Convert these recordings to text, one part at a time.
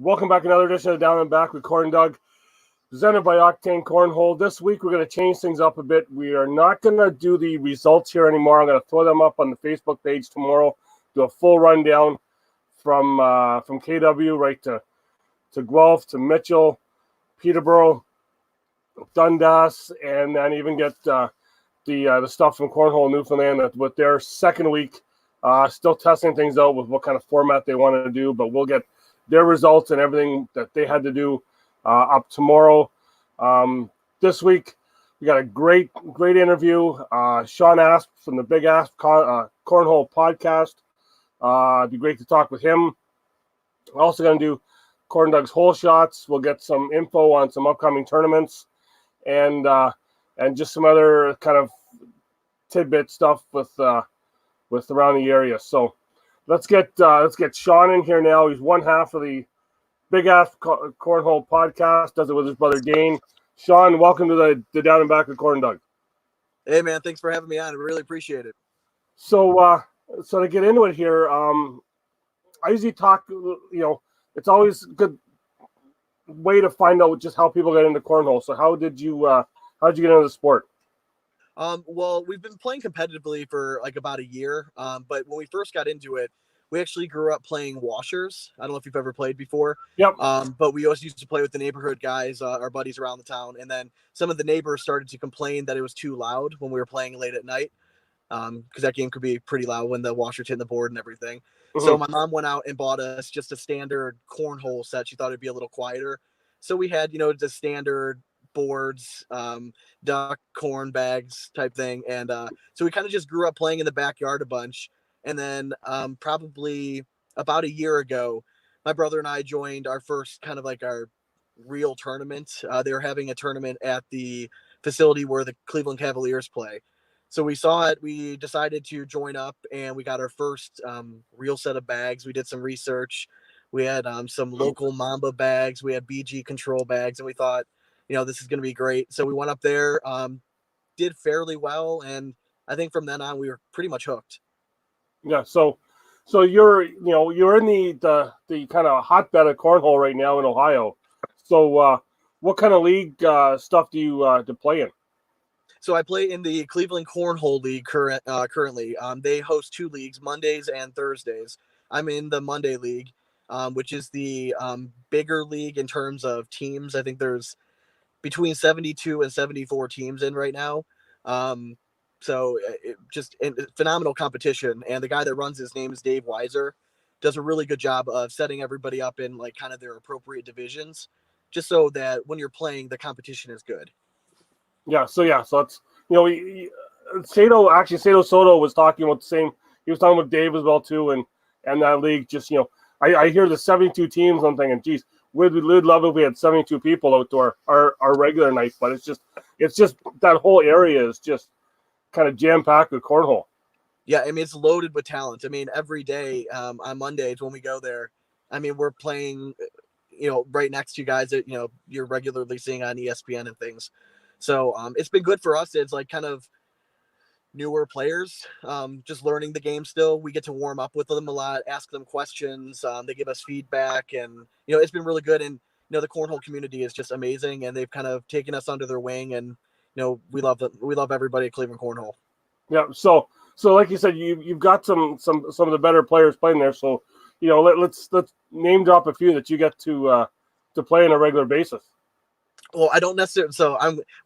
Welcome back to another edition of Down and Back with CornDoug, presented by Octane Cornhole. This week we're going to change things up a bit. We are not going to do the results here anymore. I'm going to throw them up on the Facebook page tomorrow. Do a full rundown from KW right to Guelph to Mitchell, Peterborough, Dundas, and then even get the stuff from Cornhole Newfoundland with their second week. Still testing things out with what kind of format they want to do, but we'll get their results and everything that they had to do up tomorrow. This week, we got a great interview. Sean Asp from the Big Asp Cornhole podcast. It'd be great to talk with him. We're also going to do CornDoug's hole shots. We'll get some info on some upcoming tournaments and just some other kind of tidbit stuff with around the area. So let's get Sean in here now. He's one half of the Big Ass Cornhole podcast. Does it with his brother Dane. Sean, welcome to the Down and Back with CornDoug. Hey man, thanks for having me on. I really appreciate it. So to get into it here, I usually talk. It's always a good way to find out just how people get into cornhole. So how did you get into the sport? Well, we've been playing competitively for like about a year. But when we first got into it, we actually grew up playing washers. I don't know if you've ever played before. Yep. But we always used to play with the neighborhood guys, our buddies around the town. And then some of the neighbors started to complain that it was too loud when we were playing late at night. Because that game could be pretty loud when the washers hit the board and everything. Mm-hmm. So my mom went out and bought us just a standard cornhole set. She thought it'd be a little quieter. So we had, the standard boards, duck corn bags type thing. And so we kind of just grew up playing in the backyard a bunch. And then probably about a year ago, my brother and I joined our first kind of like our real tournament. They were having a tournament at the facility where the Cleveland Cavaliers play. So we saw it, we decided to join up, and we got our first real set of bags. We did some research. We had some local Mamba bags. We had BG control bags, and we thought, this is going to be great. So we went up there, did fairly well, and I think from then on we were pretty much hooked. Yeah, so you're in the kind of hotbed of cornhole right now in Ohio. So what kind of league stuff do you play in? So I play in the Cleveland Cornhole League currently. They host two leagues, Mondays and Thursdays. I'm in the Monday League, which is the bigger league in terms of teams. I think there's between 72 and 74 teams in right now. So just phenomenal competition. And the guy that runs his name is Dave Weiser. Does a really good job of setting everybody up in like kind of their appropriate divisions, just so that when you're playing, the competition is good. Yeah. So it's, Sato Soto was talking about the same. He was talking about Dave as well too. And that league just, I hear the 72 teams. I'm thinking, geez, we'd love if we had 72 people out to our regular night, but it's just that whole area is just kind of jam-packed with cornhole. Yeah, I mean, it's loaded with talent. I mean, every day on Mondays when we go there, I mean, we're playing, right next to you guys that, you're regularly seeing on ESPN and things. So it's been good for us. It's like kind of newer players, just learning the game still. We get to warm up with them a lot, ask them questions. They give us feedback, and, it's been really good. And, the cornhole community is just amazing, and they've kind of taken us under their wing, and, we love them. We love everybody at Cleveland Cornhole. Yeah. So like you said, you've got some of the better players playing there. So, let's name drop a few that you get to play on a regular basis. Well, I don't necessarily. So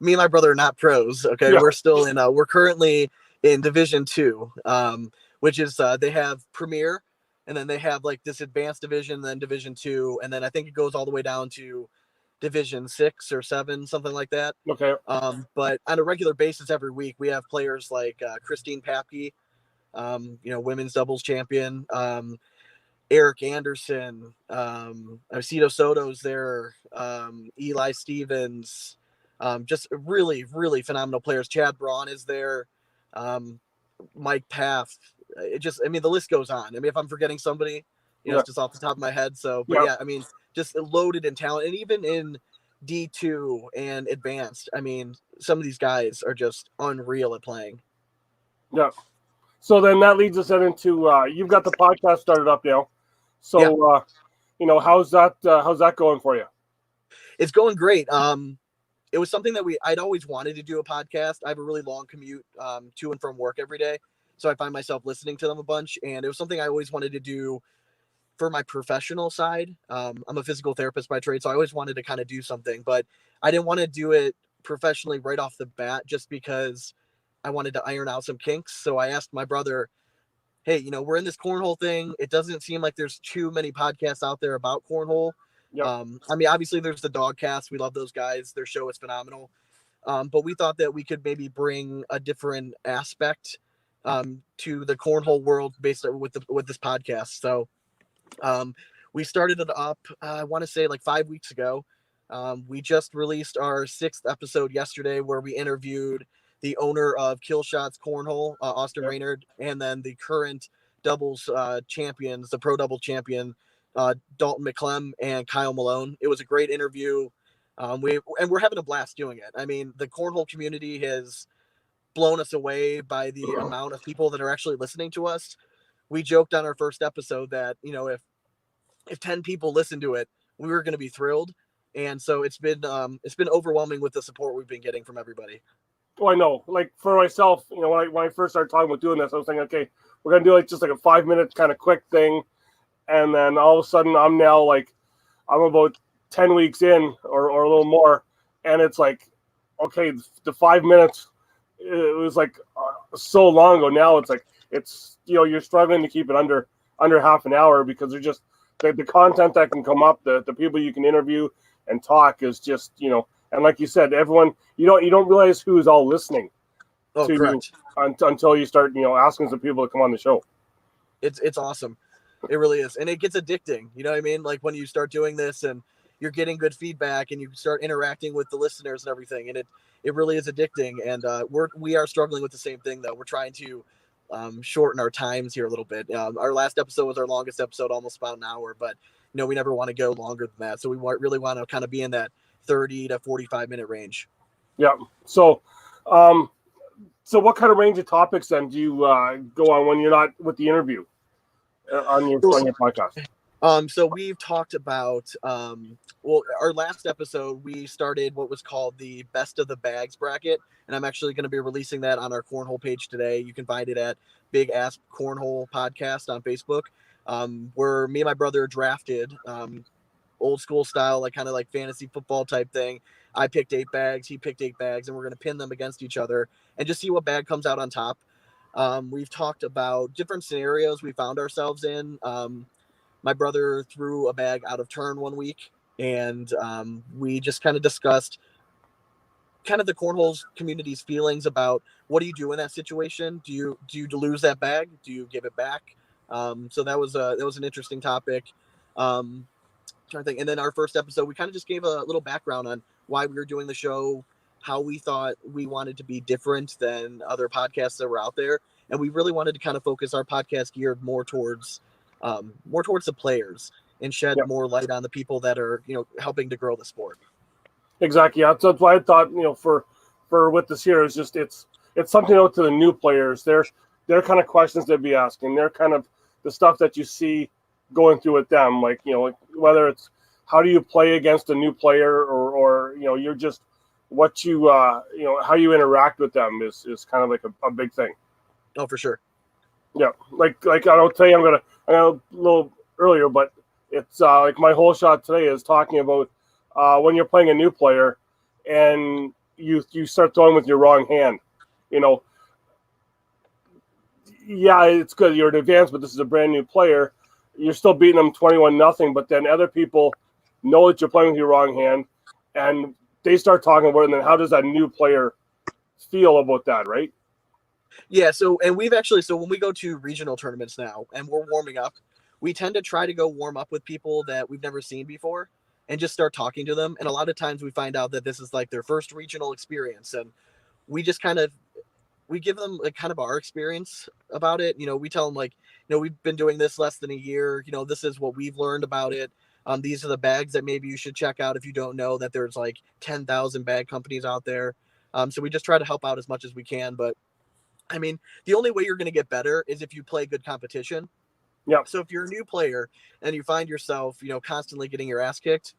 me and my brother are not pros. Okay. Yeah. We're still we're currently in Division 2, which is, they have Premier, and then they have like this advanced division, then Division 2. And then I think it goes all the way down to Division 6 or 7, something like that. Okay. But on a regular basis every week, we have players like Christine Papke, women's doubles champion, Eric Anderson, Cito Soto's there, Eli Stevens, just really, really phenomenal players. Chad Braun is there, Mike Paff. The list goes on. I mean, if I'm forgetting somebody, it's just off the top of my head. So, but yeah, I mean, just loaded in talent. And even in D2 and advanced, I mean, some of these guys are just unreal at playing. Yeah. So then that leads us into, you've got the podcast started up now. So, how's that going for you? It's going great. It was something that I'd always wanted to do a podcast. I have a really long commute to and from work every day, so I find myself listening to them a bunch, and it was something I always wanted to do for my professional side. I'm a physical therapist by trade, so I always wanted to kind of do something, but I didn't want to do it professionally right off the bat just because I wanted to iron out some kinks. So I asked my brother, hey, we're in this cornhole thing. It doesn't seem like there's too many podcasts out there about cornhole. Yep. I mean, obviously there's the Dogcast. We love those guys. Their show is phenomenal. But we thought that we could maybe bring a different aspect to the cornhole world based with this podcast. So we started it up, I want to say like 5 weeks ago. We just released our 6th episode yesterday where we interviewed the owner of Kill Shots Cornhole, Austin Raynard, and then the current doubles champions, the pro double champion, Dalton McClem and Kyle Malone. It was a great interview. We're having a blast doing it. I mean, the cornhole community has blown us away by the amount of people that are actually listening to us. We joked on our first episode that, if 10 people listen to it, we were going to be thrilled. And so it's been overwhelming with the support we've been getting from everybody. Well, I know, like for myself, when I first started talking about doing this, I was thinking, okay, we're going to do just like a 5-minute kind of quick thing. And then all of a sudden I'm now I'm about 10 weeks in or a little more. And it's like, okay, the 5 minutes, it was like so long ago. Now it's like, you're struggling to keep it under half an hour because they're just the content that can come up, the people you can interview and talk is just, and like you said, everyone, you don't realize who's all listening to correct. you until you start, asking some people to come on the show. It's awesome. It really is. And it gets addicting. You know what I mean? Like when you start doing this and you're getting good feedback and you start interacting with the listeners and everything. And it really is addicting. And we are struggling with the same thing though. We're trying to shorten our times here a little bit. Our last episode was our longest episode, almost about an hour, but we never want to go longer than that. So we really want to kind of be in that 30 to 45 minute range. Yeah. So what kind of range of topics then do you go on when you're not with the interview on your podcast? So we've talked about, our last episode, we started what was called the Best of the Bags bracket. And I'm actually going to be releasing that on our Cornhole page today. You can find it at Big Ass Cornhole Podcast on Facebook, where me and my brother drafted old school style, like kind of like fantasy football type thing. I picked 8 bags, he picked 8 bags, and we're going to pin them against each other and just see what bag comes out on top. We've talked about different scenarios we found ourselves in. My brother threw a bag out of turn one week, and we just kind of discussed kind of the cornhole community's feelings about what do you do in that situation? Do you lose that bag? Do you give it back? So that was an interesting topic. Trying to think. And then our first episode, we kind of just gave a little background on why we were doing the show, how we thought we wanted to be different than other podcasts that were out there, and we really wanted to kind of focus our podcast geared more towards the players and shed more light on the people that are helping to grow the sport. Exactly. Yeah. So that's why I thought, for with this here is just it's something out to the new players. They're kind of questions they'd be asking. They're kind of the stuff that you see going through with them, like whether it's how do you play against a new player or you're just what you how you interact with them is kind of like a big thing. Oh, for sure. Yeah, like I'll tell you, I'm gonna a little earlier, but it's like my whole shot today is talking about when you're playing a new player and you start throwing with your wrong hand. Yeah, it's good you're an advanced, but this is a brand new player. You're still beating them 21-0, but then other people know that you're playing with your wrong hand, and they start talking about it. And then how does that new player feel about that, right? Yeah. So when we go to regional tournaments now and we're warming up, we tend to try to go warm up with people that we've never seen before and just start talking to them. And a lot of times we find out that this is like their first regional experience, and we just we give them like kind of our experience about it. We tell them like, we've been doing this less than a year. This is what we've learned about it. These are the bags that maybe you should check out if you don't know that there's like 10,000 bag companies out there. So we just try to help out as much as we can. But I mean, the only way you're going to get better is if you play good competition. Yeah. So if you're a new player and you find yourself, constantly getting your ass kicked,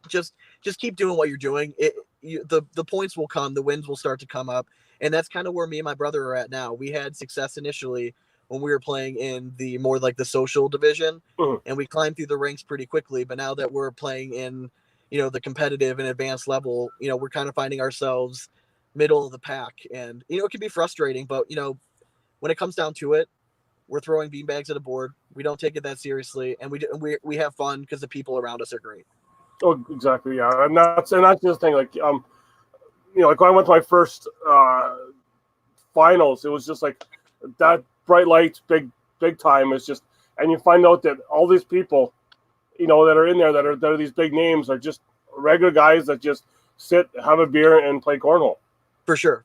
just keep doing what you're doing. The points will come, the wins will start to come up, and that's kind of where me and my brother are at now. We had success initially when we were playing in the more like the social division, and we climbed through the ranks pretty quickly. But now that we're playing in, the competitive and advanced level, we're kind of finding ourselves middle of the pack, and it can be frustrating. But when it comes down to it, we're throwing beanbags at a board. We don't take it that seriously, and we have fun because the people around us are great. Oh, exactly. Yeah, and that's just the thing. Like, like when I went to my first finals, it was just like that bright lights, big time. Is just, and you find out that all these people, that are in there that are these big names are just regular guys that just sit, have a beer, and play cornhole. For sure.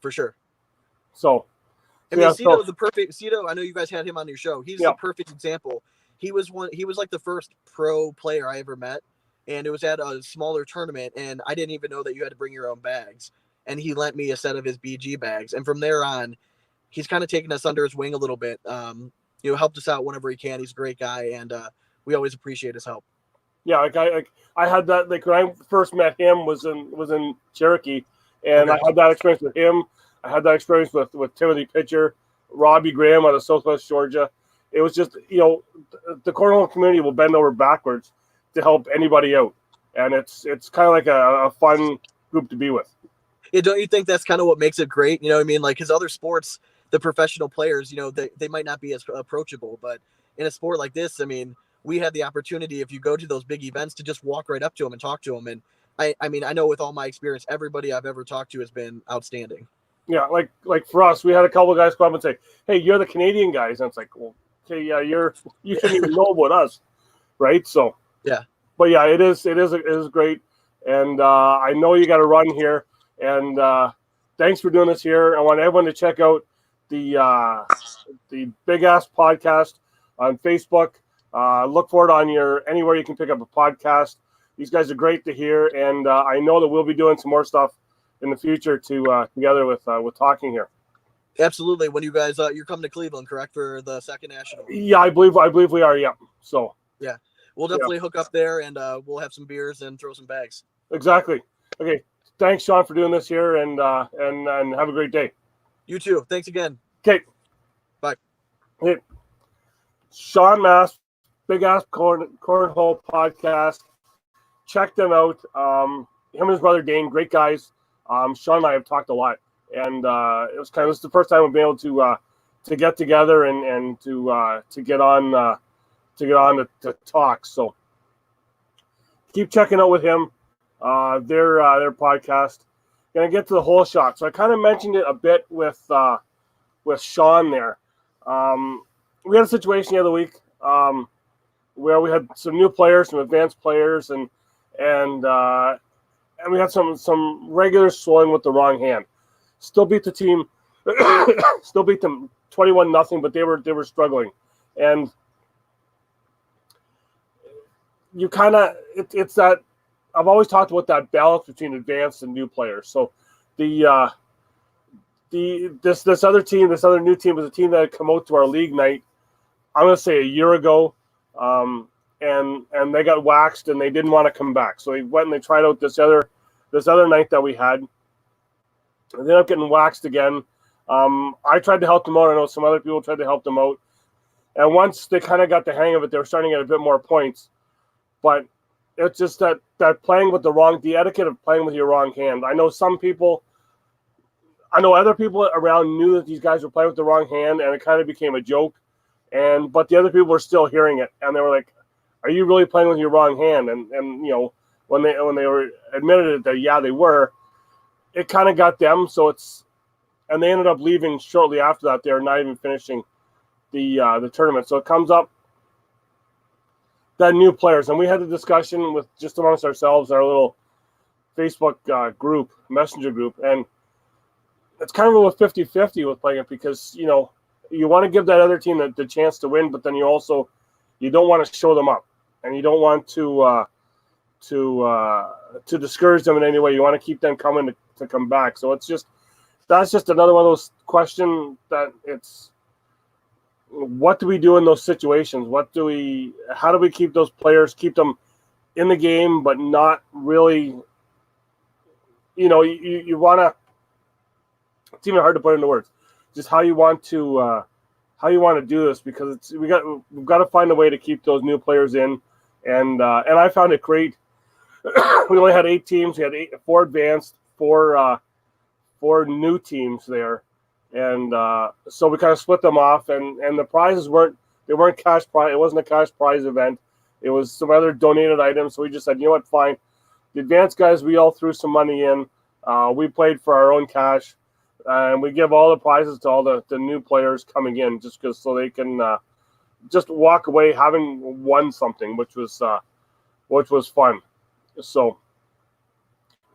So, I mean, Cito, I know you guys had him on your show. He's the perfect example. He was like the first pro player I ever met, and it was at a smaller tournament, and I didn't even know that you had to bring your own bags. And he lent me a set of his BG bags, and from there on, he's kind of taken us under his wing a little bit. Helped us out whenever he can. He's a great guy, and we always appreciate his help. Yeah, I had that, like, when I first met him was in Cherokee, and I had that experience with him. I had that experience with Timothy Pitcher, Robbie Graham out of Southwest Georgia. It was just, the cornhole community will bend over backwards to help anybody out, and it's kind of like a fun group to be with. Yeah, don't you think that's kind of what makes it great? You know what I mean? Like, his other sports, the professional players, they might not be as approachable, but in a sport like this, I mean, we had the opportunity, if you go to those big events, to just walk right up to them and talk to them. And I mean, I know with all my experience, everybody I've ever talked to has been outstanding. Yeah, like for us, we had a couple of guys come up and say, "Hey, you're the Canadian guys," and it's like, well, okay, yeah, you shouldn't even know about us, right? So yeah, but yeah, it is great, and I know you got to run here, and thanks for doing this here. I want everyone to check out the Big Ass Podcast on Facebook. Look for it on anywhere you can pick up a podcast. These guys are great to hear, and I know that we'll be doing some more stuff in the future together with talking here. Absolutely. When you guys you're coming to Cleveland, correct, for the second national? Yeah, I believe we are. Yeah. So yeah, we'll definitely hook up there, and we'll have some beers and throw some bags. Exactly. Okay. Thanks, Sean, for doing this here, and have a great day. You too. Thanks again. Okay. Bye. Hey, Sean Mass, Big Ass Cornhole Podcast. Check them out. Him and his brother Dane, great guys. Sean and I have talked a lot, and this is the first time we've been able to get together and to get on to talk. So keep checking out with him, their podcast. Gonna get to the whole shot. So I kind of mentioned it a bit with Sean there. We had a situation the other week where we had some new players, some advanced players, and we had some regular swing with the wrong hand. Still beat the team. Still beat them 21-0, but they were struggling. And you kind of it's that I've always talked about that balance between advanced and new players. So this other team, this other new team, was a team that had come out to our league night, I'm gonna say a year ago. And they got waxed and they didn't want to come back. So they went and they tried out this other night that we had. They ended up getting waxed again. I tried to help them out. I know some other people tried to help them out. And once they kind of got the hang of it, they were starting to get a bit more points. But it's just that playing with the etiquette of playing with your wrong hand. I know other people around knew that these guys were playing with the wrong hand, and it kind of became a joke. But the other people were still hearing it, and they were like, "Are you really playing with your wrong hand?" And when they were admitted that yeah they were, it kind of got them. So and they ended up leaving shortly after that. They're not even finishing the tournament. So it comes up that new players, and we had a discussion with just amongst ourselves, our little Facebook messenger group, and it's kind of a 50-50 with playing it because you want to give that other team the chance to win, but then you don't want to show them up, and you don't want to discourage them in any way. You want to keep them coming to come back. So that's just another one of those questions that what do we do in those situations? How do we keep those players, keep them in the game, but not really, you want to, it's even hard to put into words, just how you want to do this, because we've got to find a way to keep those new players in. And I found it great. We only had 8 teams. We had 4 advanced, 4 new teams there. And so we kind of split them off, and the prizes weren't cash prize. It wasn't a cash prize event. It was some other donated items. So we just said, you know what, fine. The advanced guys, we all threw some money in. We played for our own cash, and we give all the prizes to all the new players coming in, just because so they can just walk away having won something, which was fun. So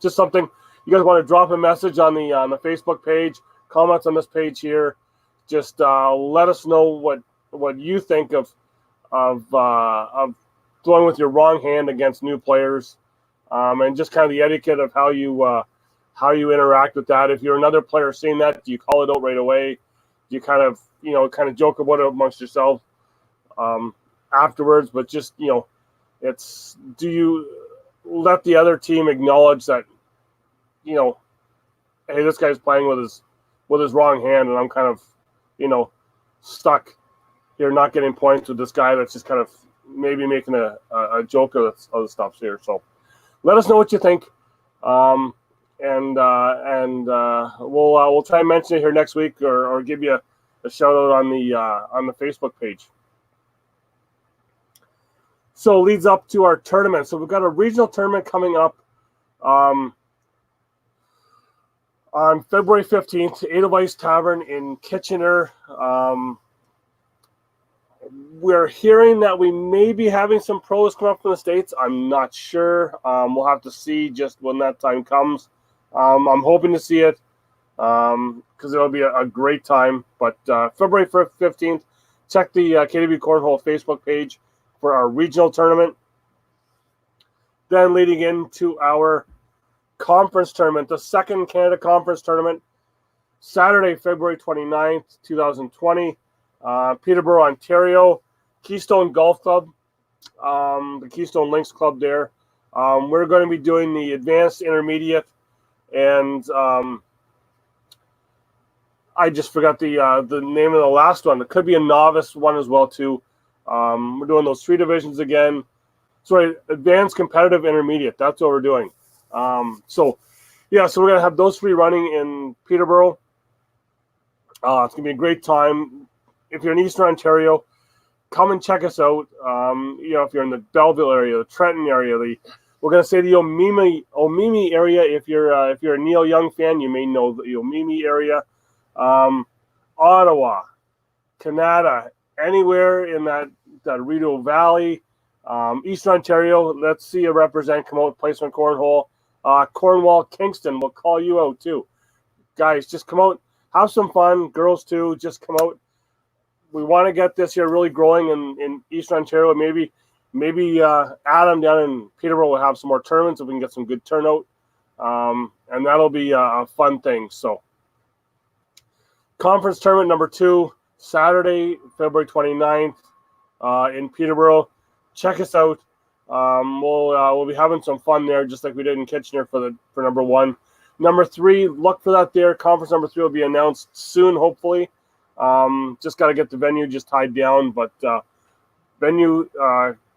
just something you guys want to drop a message on the Facebook page. Comments on this page here. Just let us know what you think of throwing with your wrong hand against new players, and just kind of the etiquette of how you interact with that. If you're another player seeing that, do you call it out right away? Do you kind of joke about it amongst yourselves afterwards? But just it's, do you let the other team acknowledge that hey, this guy's playing with his wrong hand, and I'm kind of, stuck here not getting points with this guy that's just kind of maybe making a joke of other stuff here. So let us know what you think, and we'll try and mention it here next week, or give you a shout out on the Facebook page. So leads up to our tournament. So we've got a regional tournament coming up on February 15th, Edelweiss Tavern in Kitchener. We're hearing that we may be having some pros come up from the States. I'm not sure. We'll have to see just when that time comes. I'm hoping to see it because it'll be a great time. But February 15th, check the KW Cornhole Facebook page for our regional tournament. Then leading into our conference tournament, the second Canada Conference tournament, Saturday, February 29th, 2020, Peterborough, Ontario, Keystone Golf Club, the Keystone Links Club there. We're going to be doing the advanced, intermediate, and I just forgot the name of the last one. It could be a novice one as well too. We're doing those 3 divisions again. Sorry, advanced, competitive, intermediate. That's what we're doing. So we're going to have those 3 running in Peterborough. It's going to be a great time. If you're in Eastern Ontario, come and check us out. If you're in the Belleville area, the Trenton area, we're going to say the Omimi area. If you're a Neil Young fan, you may know the Omimi area. Ottawa, Canada, anywhere in that Rideau Valley, Eastern Ontario. Let's see a represent come out, play some cornhole. Cornwall, Kingston, we'll call you out too. Guys, just come out, have some fun. Girls too, just come out. We want to get this here really growing in Eastern Ontario. Maybe Adam down in Peterborough will have some more tournaments if we can get some good turnout, and that'll be a fun thing. So, conference tournament number 2, Saturday, February 29th, in Peterborough. Check us out. We'll be having some fun there, just like we did in Kitchener for number 1. Number 3, look for that there. Conference number 3 will be announced soon, hopefully. Just got to get the venue just tied down, but venue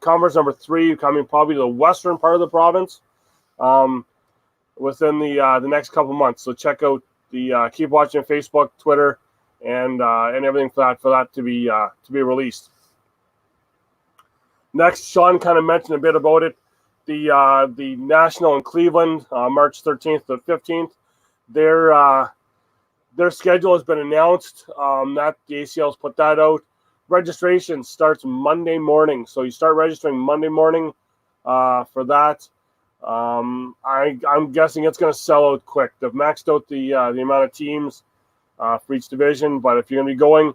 conference number 3 coming probably to the western part of the province within the next couple months. So check out keep watching Facebook, Twitter, and everything for that to be released. Next, Sean kind of mentioned a bit about it. The National in Cleveland, March 13th to 15th. Their schedule has been announced. That the ACL's put that out. Registration starts Monday morning, so you start registering Monday morning for that. I'm guessing it's going to sell out quick. They've maxed out the amount of teams for each division, but if you're going to be going,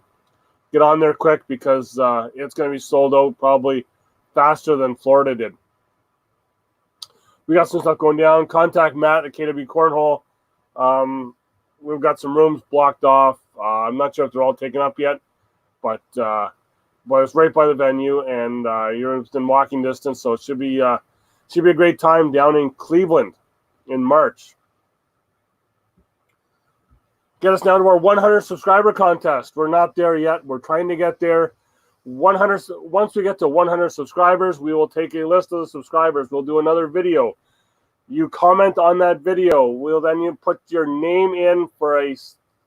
get on there quick because it's going to be sold out probably faster than Florida did. We got some stuff going down. Contact Matt at KW Cornhole. We've got some rooms blocked off. I'm not sure if they're all taken up yet, it's right by the venue, and you're within walking distance, so it should be a great time down in Cleveland in March. Get us now to our 100 subscriber contest. We're not there yet. We're trying to get there. 100. Once we get to 100 subscribers, we will take a list of the subscribers. We'll do another video. You comment on that video. You put your name in for a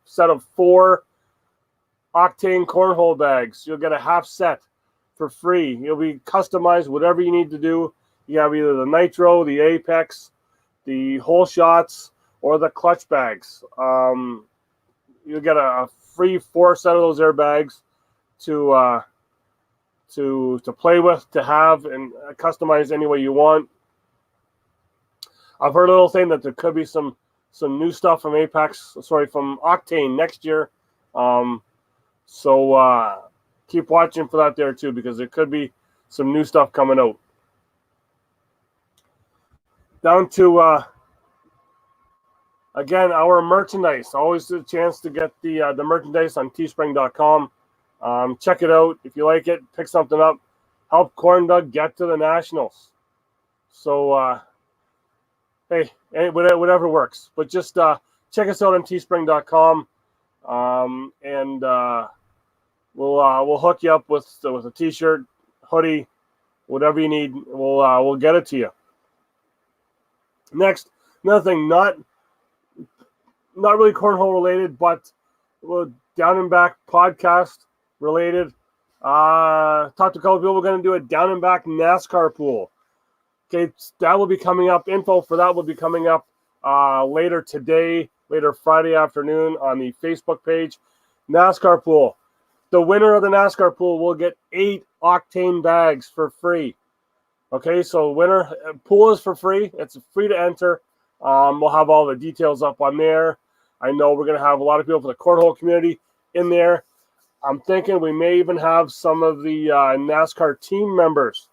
set of 4 Octane Cornhole bags. You'll get a half set for free. You'll be customized whatever you need to do. You have either the Nitro, the Apex, the Hole Shots, or the clutch bags. You'll get a free 4 set of those airbags to play with, to have, and customize any way you want. I've heard a little thing that there could be some new stuff from from Octane next year. So keep watching for that there too, because there could be some new stuff coming out. Down to again, our merchandise. Always a chance to get the merchandise on teespring.com. Check it out. If you like it, pick something up. Help CornDoug get to the Nationals. So, hey, whatever works. But just check us out on teespring.com, and we'll hook you up with a T-shirt, hoodie, whatever you need. We'll get it to you. Next, another thing, not really cornhole related, but Down and Back podcast related. Talked to a couple of people. We're going to do a Down and Back NASCAR pool. Okay, that will be coming up. Info for that will be coming up later today, later Friday afternoon on the Facebook page. NASCAR pool. The winner of the NASCAR pool will get 8 Octane bags for free. Okay, so winner pool is for free. It's free to enter. We'll have all the details up on there. I know we're going to have a lot of people from the cornhole community in there. I'm thinking we may even have some of the NASCAR team members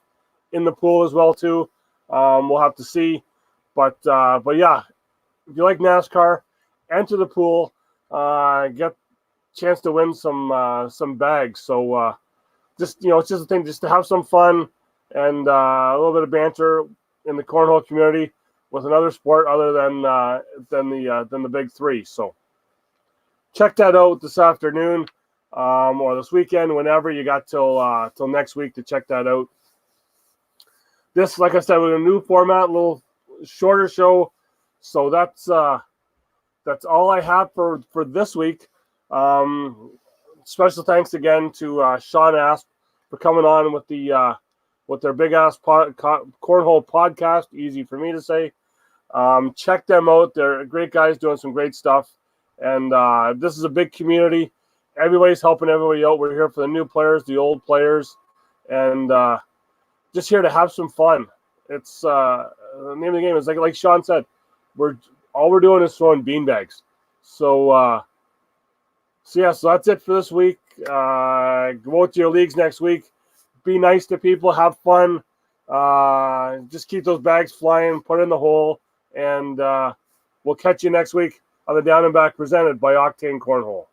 in the pool as well too. We'll have to see, but yeah, if you like NASCAR, enter the pool. Get a chance to win some bags. So it's just a thing, just to have some fun and a little bit of banter in the cornhole community with another sport other than the big 3. So check that out this afternoon or this weekend, whenever you got till next week to check that out. This, like I said, with a new format, a little shorter show. So that's all I have for this week. Special thanks again to Sean Asp for coming on with their big ass cornhole podcast. Easy for me to say. Check them out. They're great guys doing some great stuff. And this is a big community. Everybody's helping everybody out. We're here for the new players, the old players, and just here to have some fun. It's the name of the game is like Sean said, all we're doing is throwing beanbags. So so that's it for this week. Go out to your leagues next week. Be nice to people. Have fun. Just keep those bags flying. Put it in the hole. And we'll catch you next week on the Down and Back presented by Octane Cornhole.